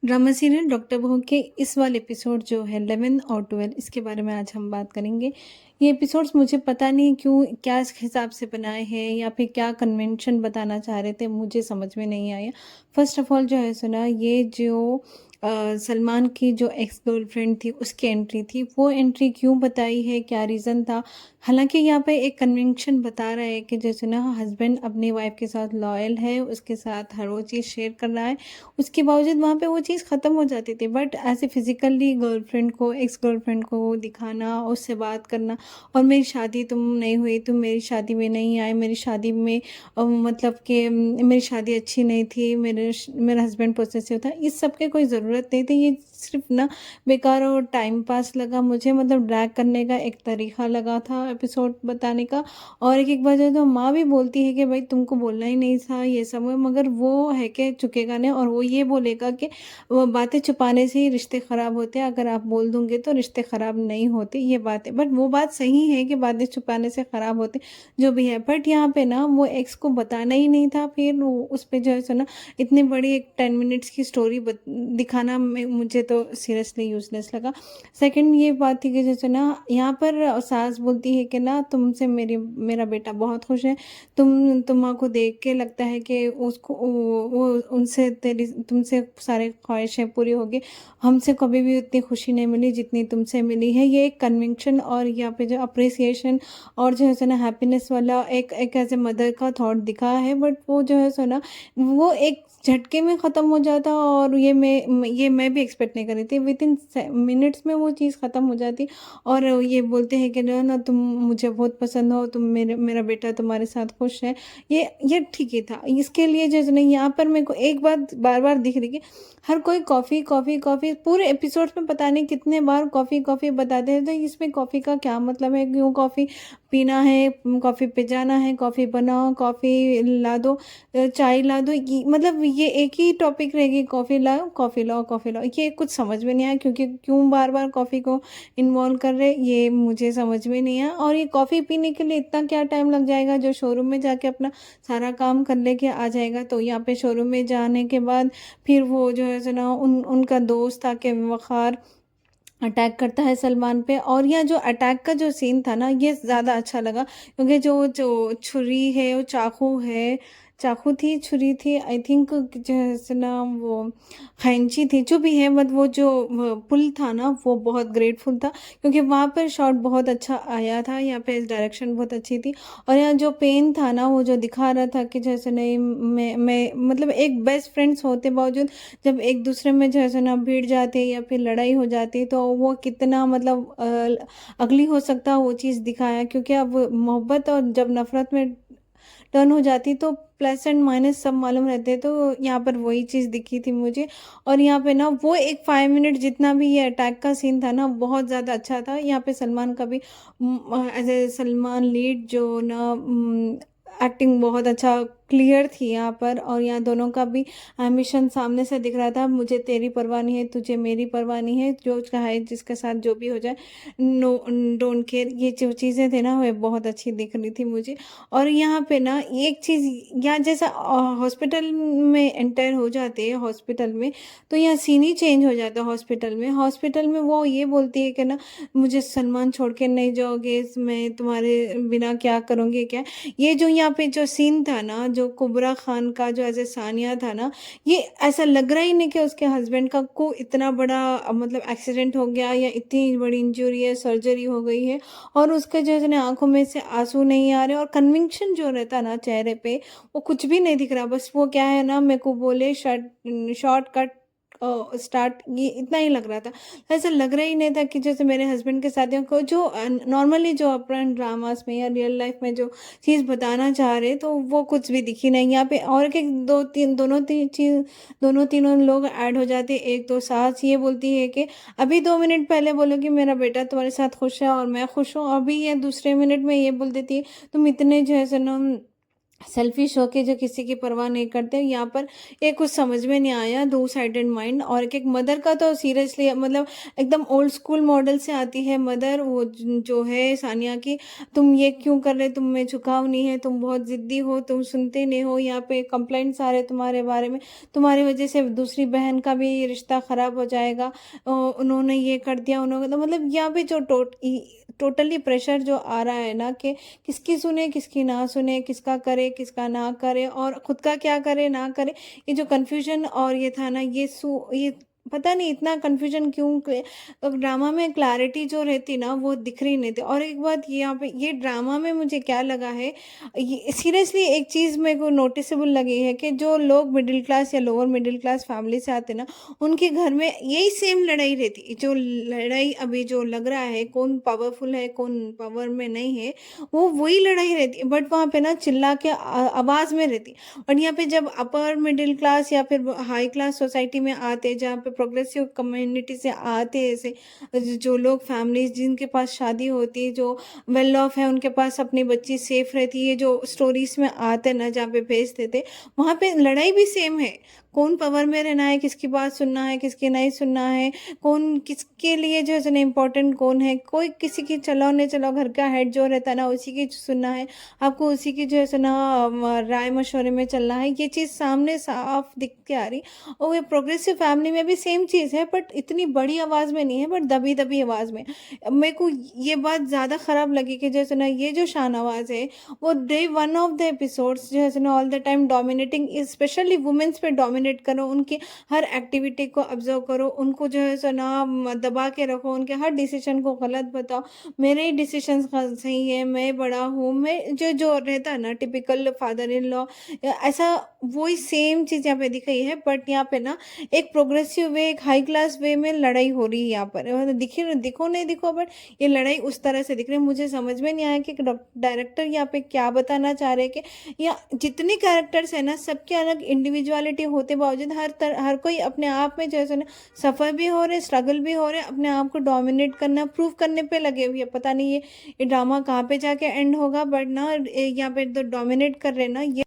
Drama serial doctor बहू के इस वाले एपिसोड जो है 11 और 12 इसके बारे में आज हम बात करेंगे। ये एपिसोड्स मुझे पता नहीं क्यों क्या इस हिसाब से बनाए हैं या फिर क्या कन्वेंशन बताना चाह रहे थे, मुझे समझ में नहीं आया। फर्स्ट ऑफ ऑल जो है सुना ये जो सलमान की जो एक्स गर्लफ्रेंड थी उसकी एंट्री थी, वो एंट्री क्यों बताई है, क्या रीज़न था। हालांकि यहाँ पे एक कन्वेंशन बता रहा है कि जैसे ना हस्बैंड अपनी वाइफ के साथ लॉयल है, उसके साथ हर वो चीज़ शेयर कर रहा है, उसके बावजूद वहाँ पे वो चीज़ ख़त्म हो जाती थी। बट ऐसे फिज़िकली गर्लफ्रेंड को, एक्स गर्लफ्रेंड को दिखाना, उससे बात करना और मेरी शादी तुम नहीं हुई, तुम मेरी शादी में नहीं आए, मेरी शादी में मतलब कि मेरी शादी अच्छी नहीं थी, मेरा हस्बैंड पॉसेसिव था, इस सब की कोई ज़रूरत नहीं थी। ये सिर्फ ना बेकार और टाइम पास लगा मुझे, मतलब ड्रैग करने का एक तरीका लगा था एपिसोड बताने का। और एक बार जो तो माँ भी बोलती है कि भाई तुमको बोलना ही नहीं था ये सब, मगर वो है कि चुकेगा नहीं और वो ये बोलेगा कि वो बातें छुपाने से ही रिश्ते ख़राब होते हैं, अगर आप बोल दूंगे तो रिश्ते ख़राब नहीं होते, ये बात है। बट वो बात सही है कि बातें छुपाने से ख़राब होते जो भी है। बट यहाँ पे ना वो एक्स को बताना ही नहीं था, फिर उस पर जो है सो ना इतनी बड़ी एक 10 मिनट्स की स्टोरी दिखाना मुझे तो सीरियसली यूजलेस लगा। सेकंड ये बात थी कि जैसे ना यहाँ पर सास बोलती है कि ना तुमसे मेरा बेटा बहुत खुश है, तुम्हारा को देख के लगता है कि उसको वो उनसे तेरी तुमसे सारे ख्वाहिशें पूरी होगी, हमसे कभी भी उतनी खुशी नहीं मिली जितनी तुमसे मिली है। ये एक कन्विक्शन और यहाँ पे जो अप्रिसिएशन और जो है सो ना हैप्पीनेस वाला एक एक एज ए मदर का थॉट दिखा है। बट वो जो है सो ना वो एक झटके में ख़त्म हो जाता और ये मैं भी एक्सपेक्ट नहीं कर रही थी, विद इन मिनट्स में वो चीज़ ख़त्म हो जाती। और ये बोलते हैं कि जो है ना तुम मुझे बहुत पसंद हो, तुम मेरा बेटा तुम्हारे साथ खुश है। ये ठीक ही था, इसके लिए जो है ना यहाँ पर मेरे को एक बात बार बार दिख रही कि हर कोई कॉफ़ी कॉफ़ी कॉफ़ी, पूरे एपिसोड्स में पता नहीं कितने बार कॉफ़ी कॉफ़ी बताते हैं। तो इसमें कॉफ़ी का क्या मतलब है, क्यों कॉफ़ी पीना है, कॉफ़ी पे जाना है, कॉफ़ी बनाओ, कॉफ़ी ला दो, चाय ला दो, ये मतलब ये एक ही टॉपिक रहेगी, कॉफ़ी लाओ कॉफ़ी लाओ कॉफ़ी लाओ। ये कुछ समझ में नहीं आया, क्योंकि क्यों बार बार कॉफ़ी को इन्वॉल्व कर रहे, ये मुझे समझ में नहीं आया। और ये कॉफ़ी पीने के लिए इतना क्या टाइम लग जाएगा, जो शोरूम में जाके अपना सारा काम कर लेके आ जाएगा। तो यहाँ पे शोरूम में जाने के बाद फिर वो जो है सो ना उनका दोस्त आके वक़ार अटैक करता है सलमान पे। और यह जो अटैक का जो सीन था ना ये ज़्यादा अच्छा लगा, क्योंकि जो जो छुरी है, वो चाकू है, चाकू थी, छुरी थी, आई थिंक जैसे ना वो खैंची थी, जो भी है, बट वो जो वो पुल था ना वो बहुत ग्रेटफुल था, क्योंकि वहाँ पर शॉट बहुत अच्छा आया था, यहाँ पे डायरेक्शन बहुत अच्छी थी। और यहाँ जो पेन था ना वो जो दिखा रहा था कि जैसे नहीं मैं मतलब एक बेस्ट फ्रेंड्स होते बावजूद जब एक दूसरे में जो है सो ना भिड़ जाते हैं या फिर लड़ाई हो जाती है, तो वो कितना मतलब अगली हो सकता है, वो चीज़ दिखाया। क्योंकि अब मोहब्बत और जब नफ़रत में टर्न हो जाती तो प्लस एंड माइनस सब मालूम रहते हैं। तो यहाँ पर वही चीज़ दिखी थी मुझे। और यहाँ पे ना वो एक 5 मिनट जितना भी ये अटैक का सीन था ना बहुत ज़्यादा अच्छा था। यहाँ पे सलमान का भी एज ए सलमान लीड जो ना एक्टिंग बहुत अच्छा क्लियर थी यहाँ पर। और यहाँ दोनों का भी एम्बिशन सामने से दिख रहा था, मुझे तेरी परवाह नहीं है, तुझे मेरी परवाह नहीं है, जो चाहे जिसके साथ जो भी हो जाए, नो डोंट केयर, ये जो चीज़ें थे ना वो बहुत अच्छी दिख रही थी मुझे। और यहाँ पे ना एक चीज़, यहाँ जैसा हॉस्पिटल में एंटर हो जाते हैं हॉस्पिटल में, तो यहाँ सीन ही चेंज हो जाता है। हॉस्पिटल में वो ये बोलती है कि ना मुझे सलमान छोड़ के नहीं जाओगे, मैं तुम्हारे बिना क्या करूँगी क्या। ये जो यहाँ पे जो सीन था ना, जो कुबरा खान का जो एज ए सानिया था ना, ये ऐसा लग रहा ही नहीं कि उसके हस्बैंड का को इतना बड़ा मतलब एक्सीडेंट हो गया या इतनी बड़ी इंजरी है, सर्जरी हो गई है, और उसके जो है ना आंखों में से आंसू नहीं आ रहे, और कन्विक्शन जो रहता ना चेहरे पे वो कुछ भी नहीं दिख रहा। बस वो क्या है ना, मेरे को बोले शॉर्टकट स्टार्ट, ये इतना ही लग रहा था। ऐसा लग रहा ही नहीं था कि जैसे मेरे हस्बैंड के साथियों को जो नॉर्मली जो अपन ड्रामास में या रियल लाइफ में जो चीज़ बताना चाह रहे, तो वो कुछ भी दिखी नहीं यहाँ पे। और एक दो तीन दोनों तीनों लोग ऐड हो जाते। एक तो सास ये बोलती है कि अभी 2 मिनट पहले बोलो कि मेरा बेटा तुम्हारे साथ खुश है और मैं खुश हूँ, अभी ये दूसरे मिनट में ये बोल देती है तुम इतने जो है सो ना सेल्फिश होके जो किसी की परवाह नहीं करते। यहाँ पर ये कुछ समझ में नहीं आया, दो साइडेड माइंड। और एक मदर का तो सीरियसली मतलब एकदम ओल्ड स्कूल मॉडल से आती है मदर, वो जो है सानिया की, तुम ये क्यों कर रहे, तुम में झुकाव नहीं है, तुम बहुत ज़िद्दी हो, तुम सुनते नहीं हो, यहाँ पे कंप्लेंट्स आ रहे तुम्हारे बारे में, तुम्हारी वजह से दूसरी बहन का भी रिश्ता ख़राब हो जाएगा, उन्होंने ये कर दिया, उन्होंने तो मतलब यहाँ पे जो टोटली प्रेशर जो आ रहा है ना कि किसकी सुने, किसकी ना सुने, किसका करे, किसका ना करे, और खुद का क्या करे, ना करे। ये जो कन्फ्यूज़न और ये था ना, ये पता नहीं इतना कन्फ्यूज़न क्यों अब ड्रामा में क्लैरिटी जो रहती ना, वो दिख रही नहीं थी। और एक बात ये यहाँ पे ये ड्रामा में मुझे क्या लगा है, ये सीरियसली एक चीज़ मेरे को नोटिसेबल लगी है कि जो लोग मिडिल क्लास या लोअर मिडिल क्लास फैमिली से आते ना, उनके घर में यही सेम लड़ाई रहती। जो लड़ाई अभी जो लग रहा है, कौन पावरफुल है, कौन पावर में नहीं है, वो वही लड़ाई रहती है, बट वहाँ पे ना चिल्ला के आवाज़ में रहती। और यहाँ पे जब अपर मिडिल क्लास या फिर हाई क्लास सोसाइटी में आते, जहाँ पे प्रोग्रेसिव कम्युनिटी से आते, ऐसे जो लोग फैमिलीज जिनके पास शादी होती है, जो वेल ऑफ है, उनके पास अपनी बच्ची सेफ रहती है, जो स्टोरीज में आते ना, जहाँ पे भेजते थे, वहाँ पे लड़ाई भी सेम है। कौन पावर में रहना है, किसकी बात सुनना है, किसकी नहीं सुनना है, कौन किसके लिए जो है ना इम्पोर्टेंट कौन है, कोई किसी की चलो नहीं चलो, घर का हेड जो रहता है ना उसी की सुनना है, आपको उसी की जो है ना राय मशवरे में चलना है। ये चीज़ सामने साफ दिख के आ रही। और ये प्रोग्रेसिव फैमिली में भी सेम चीज़ है, बट इतनी बड़ी आवाज़ में नहीं है, बट दबी दबी आवाज़ में। मेरे को ये बात ज़्यादा ख़राब लगी कि जैसे ना ये जो शाहनवाज़ है, वो day one of the episodes जो है ना all the time dominating, specially womens पे डोमिनेट करो, उनकी हर एक्टिविटी को ऑब्जर्व करो, उनको जो है सो ना दबा के रखो, उनके हर डिसीजन को गलत बताओ, मेरे ही डिसीजंस का सही है, मैं बड़ा हूँ, मैं जो जो रहता है ना टिपिकल फादर इन लॉ, ऐसा वही सेम चीज़ यहाँ पे दिखाई है। बट यहाँ पे ना एक प्रोग्रेसिव वे, एक हाई क्लास वे में लड़ाई हो रही है यहाँ पर, मतलब दिखो नहीं दिखो, बट ये लड़ाई उस तरह से दिख रही है। मुझे समझ में नहीं आया कि डायरेक्टर यहाँ पे क्या बताना चाह रहे हैं, कि या जितने कैरेक्टर्स है ना, सबके अलग इंडिविजुअलिटी होते बावजूद हर कोई अपने आप में जो है सो ना सफ़र भी हो रहे, स्ट्रगल भी हो रहे, अपने आप को डोमिनेट करना, प्रूव करने पे लगे हुए हैं। पता नहीं ये ड्रामा कहाँ पे जाके एंड होगा, बट ना यहाँ पे तो डोमिनेट कर रहे हैं ना ये